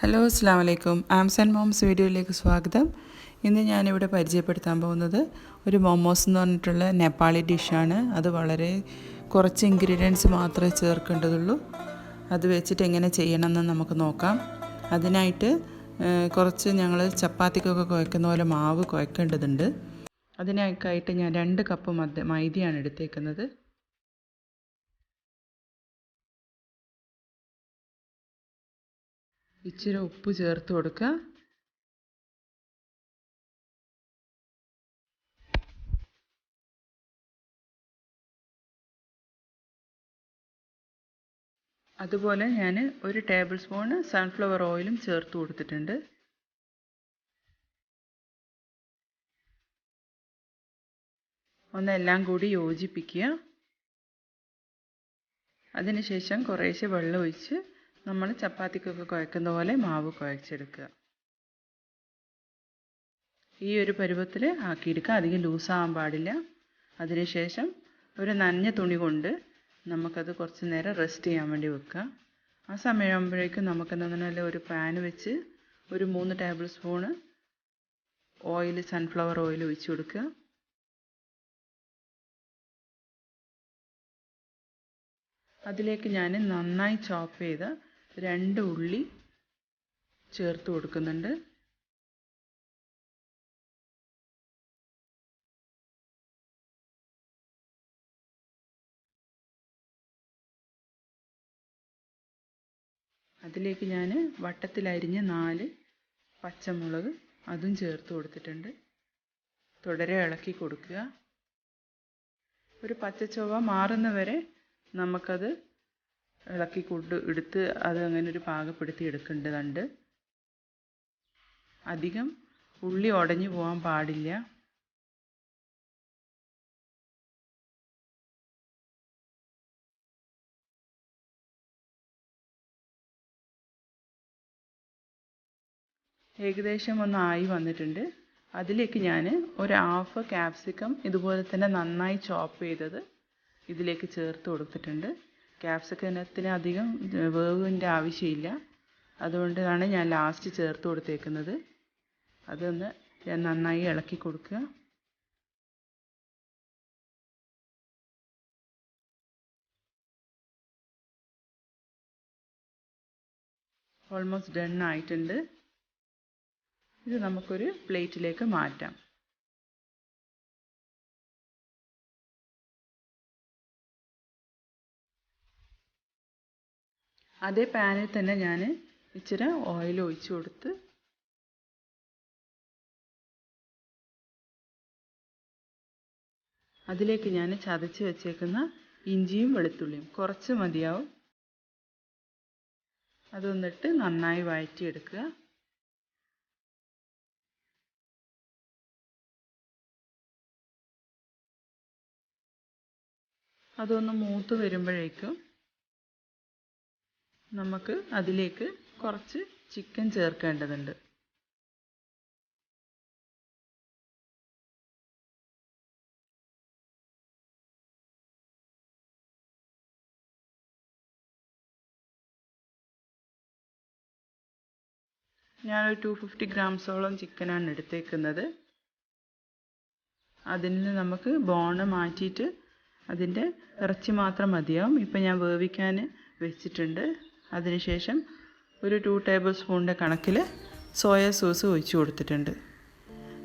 Hello അസ്സാം വലൈക്കും. Arms and moms വീഡിയോയിലേക്ക് സ്വാഗതം. ഇന്ന് ഞാനിവിടെ പരിചയപ്പെടുത്താൻ പോകുന്നത് ഒരു മോമോസ് എന്ന് പറഞ്ഞിട്ടുള്ള നേപ്പാളി ഡിഷാണ്. അത് വളരെ കുറച്ച് ഇൻഗ്രീഡിയൻസ് മാത്രമേ ചേർക്കേണ്ടതുള്ളൂ. അത് വെച്ചിട്ട് എങ്ങനെ ചെയ്യണമെന്ന് നമുക്ക് നോക്കാം. അതിനായിട്ട് കുറച്ച് ഞങ്ങൾ ചപ്പാത്തിക്കൊക്കെ കുഴക്കുന്ന പോലെ മാവ് കുഴക്കേണ്ടതുണ്ട്. അതിനായിട്ട് ഞാൻ 2 കപ്പ് മൈദയാണ് എടുത്തേക്കുന്നത്. ഇച്ചിരി ഉപ്പ് ചേർത്ത് കൊടുക്കുക. അതുപോലെ ഞാൻ 1 ടേബിൾ സ്പൂൺ സൺഫ്ലവർ ഓയിലും ചേർത്ത് കൊടുത്തിട്ടുണ്ട്. ഒന്നെല്ലാം കൂടി യോജിപ്പിക്കുക. അതിനുശേഷം കുറേശ്ശെ വെള്ളം ഒഴിച്ച് നമ്മൾ ചപ്പാത്തിക്കൊക്കെ കുഴക്കുന്ന പോലെ മാവ് കുഴച്ചെടുക്കുക. ഈ ഒരു പരുവത്തിൽ ആക്കിയെടുക്കുക. അധികം ലൂസാകാൻ പാടില്ല. അതിനുശേഷം ഒരു നനഞ്ഞ തുണി കൊണ്ട് നമുക്കത് കുറച്ച് നേരം റെസ്റ്റ് ചെയ്യാൻ വേണ്ടി വെക്കുക. ആ സമയമാകുമ്പോഴേക്കും നമുക്കെന്താണെന്ന് ഒരു പാൻ വെച്ച് ഒരു 3 ടേബിൾ സ്പൂണ് സൺഫ്ലവർ ഓയിൽ ഒഴിച്ച് കൊടുക്കുക. അതിലേക്ക് ഞാൻ നന്നായി ചോപ്പ് ചെയ്ത 2 ഉള്ളി ചേർത്ത് കൊടുക്കുന്നുണ്ട്. അതിലേക്ക് ഞാൻ വട്ടത്തിലരിഞ്ഞ 4 പച്ചമുളക് അതും ചേർത്ത് കൊടുത്തിട്ടുണ്ട്. തുടരെ ഇളക്കി കൊടുക്കുക. ഒരു പച്ചച്ചുവ മാറുന്നവരെ നമുക്കത് ഇളക്കി എടുത്ത് അത് അങ്ങനെ ഒരു പാകപ്പെടുത്തി എടുക്കേണ്ടതുണ്ട്. അധികം ഉള്ളി ഉടഞ്ഞു പോകാൻ പാടില്ല. ഏകദേശം ഒന്നായി വന്നിട്ടുണ്ട്. അതിലേക്ക് ഞാൻ ഒരു ഹാഫ് ക്യാപ്സിക്കം ഇതുപോലെ തന്നെ നന്നായി ചോപ്പ് ചെയ്തത് ഇതിലേക്ക് ചേർത്ത് കൊടുത്തിട്ടുണ്ട്. ക്യാപ്സിക്കത്തിന് അധികം വേവിൻ്റെ ആവശ്യമില്ല. അതുകൊണ്ടാണ് ഞാൻ ലാസ്റ്റ് ചേർത്ത് കൊടുത്തേക്കുന്നത്. അതൊന്ന് നന്നായി ഇളക്കി കൊടുക്കുക. ഓൾമോസ്റ്റ് ഡൺ ആയിട്ടുണ്ട്. ഇത് നമുക്കൊരു പ്ലേറ്റിലേക്ക് മാറ്റാം. അതേ പാനിൽ തന്നെ ഞാൻ ഇച്ചിരി ഓയിൽ ഒഴിച്ച് കൊടുത്ത് അതിലേക്ക് ഞാൻ ചതച്ച് വെച്ചേക്കുന്ന ഇഞ്ചിയും വെളുത്തുള്ളിയും കുറച്ച് മതിയാവും. അതൊന്നിട്ട് നന്നായി വഴറ്റിയെടുക്കുക. അതൊന്ന് മൂത്ത് വരുമ്പോഴേക്കും നമുക്ക് അതിലേക്ക് കുറച്ച് ചിക്കൻ ചേർക്കേണ്ടതുണ്ട്. ഞാനൊരു 250 ഗ്രാംസോളം ചിക്കനാണ് എടുത്തേക്കുന്നത്. അതിൽ നിന്ന് നമുക്ക് ബോണ് മാറ്റിയിട്ട് അതിൻ്റെ ഇറച്ചി മാത്രം മതിയാവും. ഇപ്പം ഞാൻ വേവിക്കാൻ വെച്ചിട്ടുണ്ട്. അതിനുശേഷം ഒരു 2 ടേബിൾ സ്പൂണിൻ്റെ കണക്കിൽ സോയാ സോസ് ഒഴിച്ച് കൊടുത്തിട്ടുണ്ട്.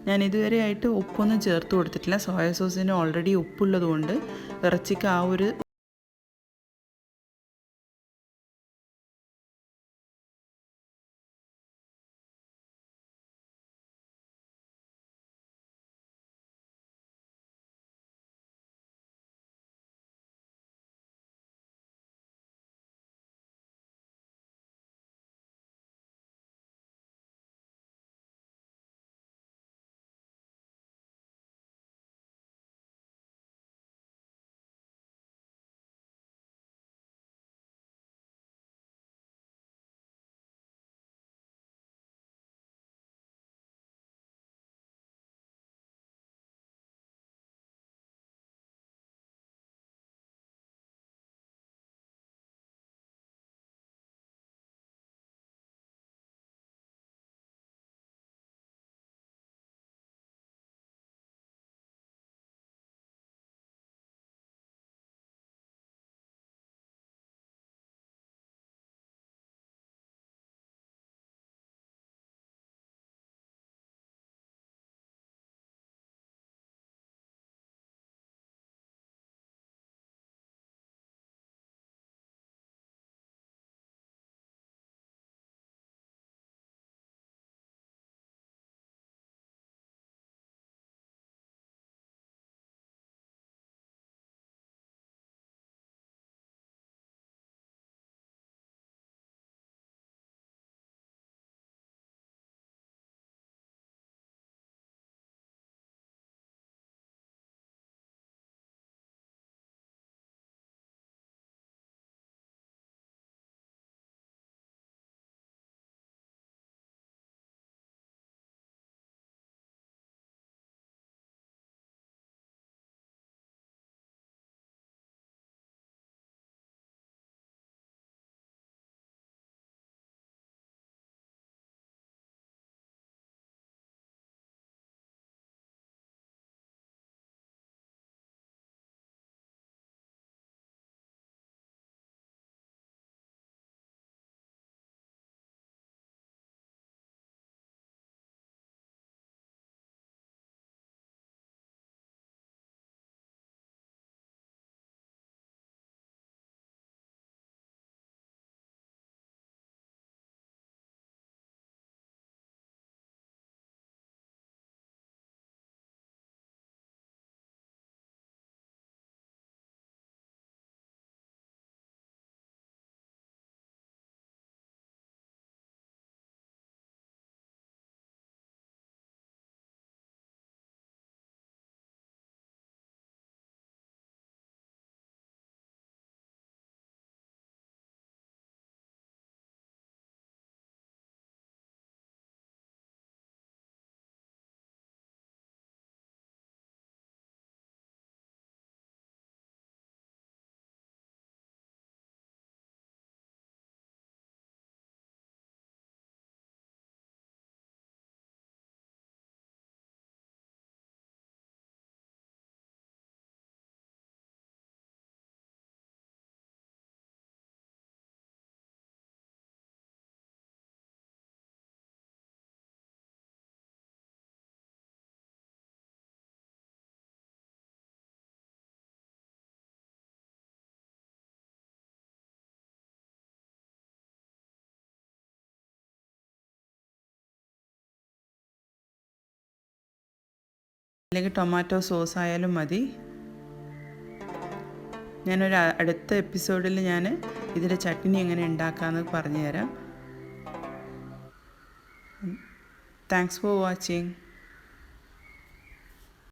ഞാൻ ഇതുവരെയായിട്ട് ഉപ്പൊന്നും ചേർത്ത് കൊടുത്തിട്ടില്ല. സോയാ സോസിന് ഓൾറെഡി ഉപ്പുള്ളത് കൊണ്ട് ഇറച്ചിക്ക് ആ ഒരു അല്ലെങ്കിൽ ടൊമാറ്റോ സോസ് ആയാലും മതി. ഞാനൊരു അടുത്ത എപ്പിസോഡിൽ ഞാൻ ഇതിൻ്റെ ചട്നി എങ്ങനെ ഉണ്ടാക്കാമെന്ന് പറഞ്ഞു തരാം. Thanks for watching.